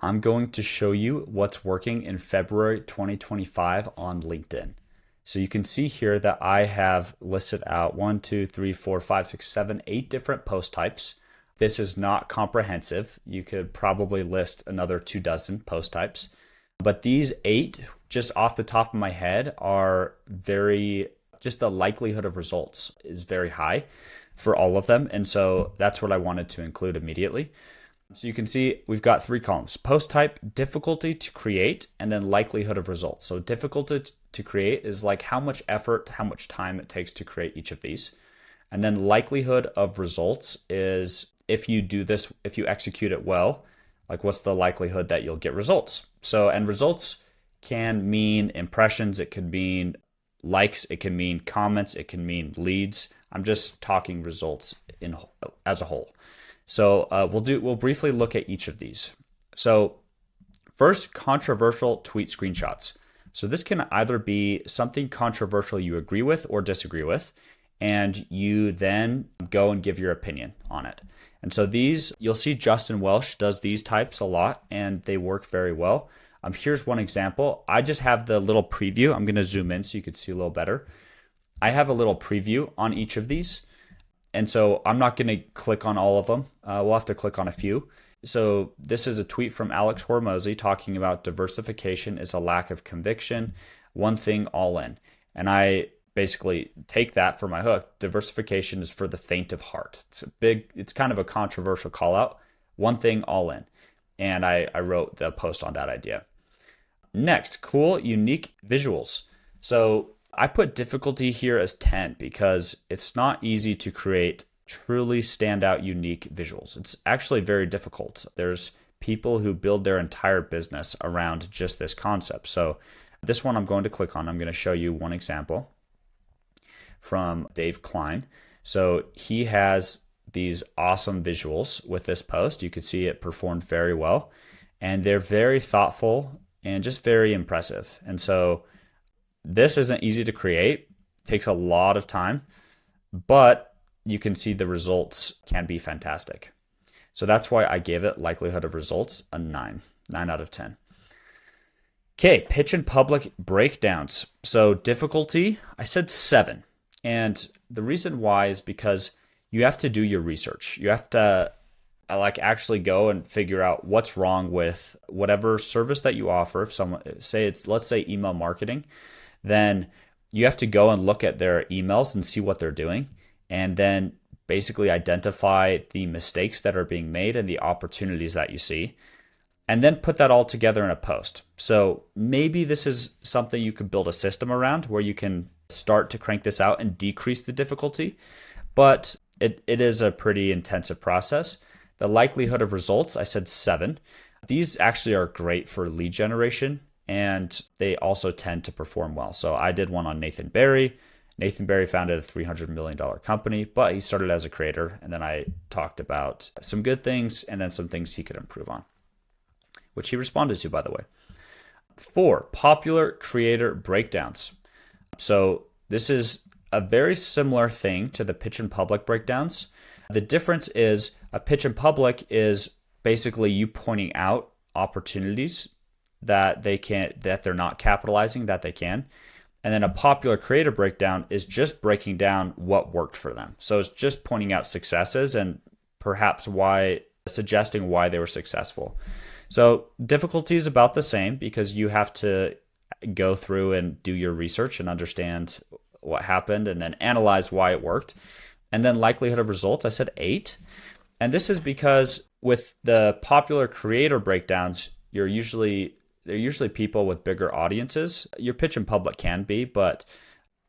I'm going to show you what's working in February 2025 on LinkedIn. So you can see here that I have listed out 1, 2, 3, 4, 5, 6, 7, 8 different post types. This is not comprehensive. You could probably list another 24 post types. But these 8, just off the top of my head, are just the likelihood of results is very high for all of them. And so that's what I wanted to include immediately. So you can see we've got 3 columns: post type, difficulty to create, and then likelihood of results. So difficulty to create is like how much effort, how much time it takes to create each of these. And then likelihood of results is if you do this, if you execute it well, like what's the likelihood that you'll get results. So, and results can mean impressions, it could mean likes, it can mean comments, it can mean leads. I'm just talking results as a whole. So we'll briefly look at each of these. So first, controversial tweet screenshots. So this can either be something controversial you agree with or disagree with, and you then go and give your opinion on it. And so these, you'll see Justin Welsh does these types a lot, and they work very well. Here's one example. I just have the little preview. I'm going to zoom in so you could see a little better. I have a little preview on each of these. And so I'm not going to click on all of them. We'll have to click on a few. So this is a tweet from Alex Hormozy talking about diversification is a lack of conviction, one thing all in. And I basically take that for my hook. Diversification is for the faint of heart. It's kind of a controversial call out. One thing all in. And I wrote the post on that idea. Next, cool, unique visuals. So I put difficulty here as 10 because it's not easy to create truly standout, unique visuals. It's actually very difficult. There's people who build their entire business around just this concept. So this one I'm going to click on. I'm going to show you one example from Dave Klein. So he has these awesome visuals with this post. You could see it performed very well, and they're very thoughtful and just very impressive. And so this isn't easy to create. It takes a lot of time, but you can see the results can be fantastic. So that's why I gave it likelihood of results a 9 out of 10. Okay, pitch in public breakdowns. So difficulty, I said 7. And the reason why is because you have to do your research. You have to actually go and figure out what's wrong with whatever service that you offer. If someone let's say email marketing, then you have to go and look at their emails and see what they're doing, and then basically identify the mistakes that are being made and the opportunities that you see, and then put that all together in a post. So maybe this is something you could build a system around where you can start to crank this out and decrease the difficulty, but it is a pretty intensive process. The likelihood of results, I said 7. These actually are great for lead generation, and they also tend to perform well. So I did one on Nathan Barry. Nathan Barry founded a $300 million company, but he started as a creator. And then I talked about some good things and then some things he could improve on, which he responded to, by the way. 4, popular creator breakdowns. So this is a very similar thing to the pitch in public breakdowns. The difference is a pitch in public is basically you pointing out opportunities that they're not capitalizing, that they can. And then a popular creator breakdown is just breaking down what worked for them. So it's just pointing out successes and perhaps suggesting why they were successful. So difficulty is about the same because you have to go through and do your research and understand what happened and then analyze why it worked. And then likelihood of results, I said 8. And this is because with the popular creator breakdowns, they're usually people with bigger audiences. Your pitch in public can be,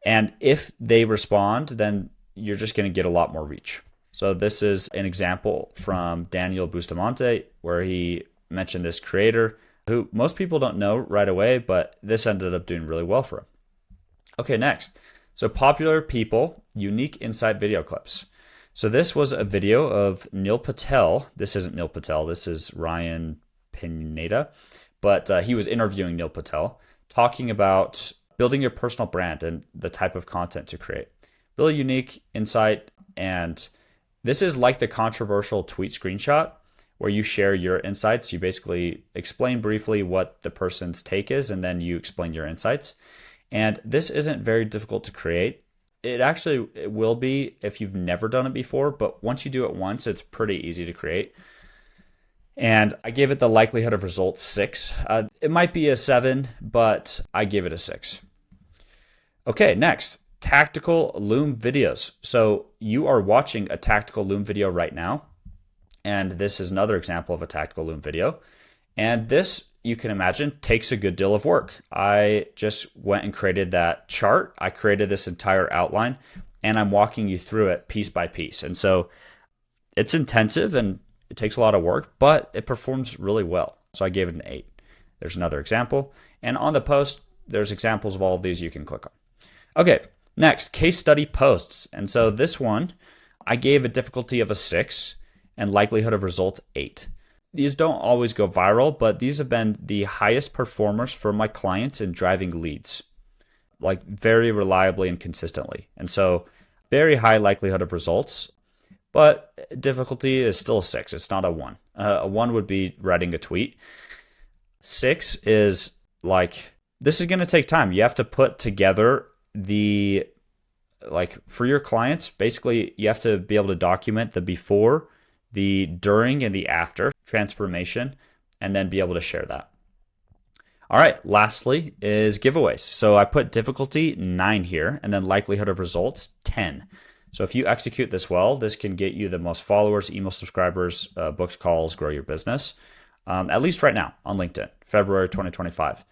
and if they respond, then you're just going to get a lot more reach. So this is an example from Daniel Bustamante where he mentioned this creator who most people don't know right away, but this ended up doing really well for him. Okay, next. So popular people, unique insight video clips. So this was a video of Neil Patel. This isn't Neil Patel. This is Ryan Pineda. But he was interviewing Neil Patel, talking about building your personal brand and the type of content to create. Really unique insight. And this is like the controversial tweet screenshot, where you share your insights. You basically explain briefly what the person's take is, and then you explain your insights. And this isn't very difficult to create. It will be if you've never done it before, but once you do it once, it's pretty easy to create. And I gave it the likelihood of results 6. It might be a 7, but I gave it a 6. Okay, next, tactical Loom videos. So you are watching a tactical Loom video right now. And this is another example of a tactical Loom video. And this, you can imagine, takes a good deal of work. I just went and created that chart. I created this entire outline, and I'm walking you through it piece by piece. And so it's intensive and it takes a lot of work, but it performs really well. So I gave it an 8. There's another example. And on the post, there's examples of all of these you can click on. Okay, next, case study posts. And so this one, I gave a difficulty of a 6 and likelihood of result 8. These don't always go viral, but these have been the highest performers for my clients in driving leads, like very reliably and consistently. And so very high likelihood of results, but difficulty is still a 6. It's not a 1. A 1 would be writing a tweet. 6 is like, this is going to take time. You have to put together for your clients, basically you have to be able to document the before, the during, and the after transformation, and then be able to share that. All right, lastly is giveaways. So I put difficulty 9 here, and then likelihood of results 10. So if you execute this well, this can get you the most followers, email subscribers, booked calls, grow your business, at least right now on LinkedIn, February 2025.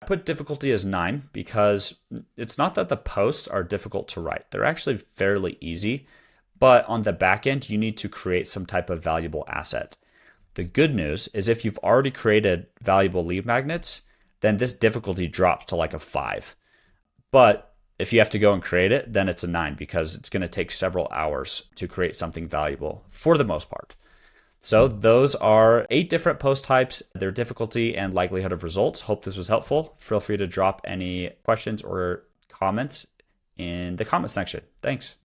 I put difficulty as 9 because it's not that the posts are difficult to write. They're actually fairly easy, but on the back end, you need to create some type of valuable asset. The good news is if you've already created valuable lead magnets, then this difficulty drops to like a 5. But if you have to go and create it, then it's a 9 because it's going to take several hours to create something valuable for the most part. So those are 8 different post types, their difficulty and likelihood of results. Hope this was helpful. Feel free to drop any questions or comments in the comment section. Thanks.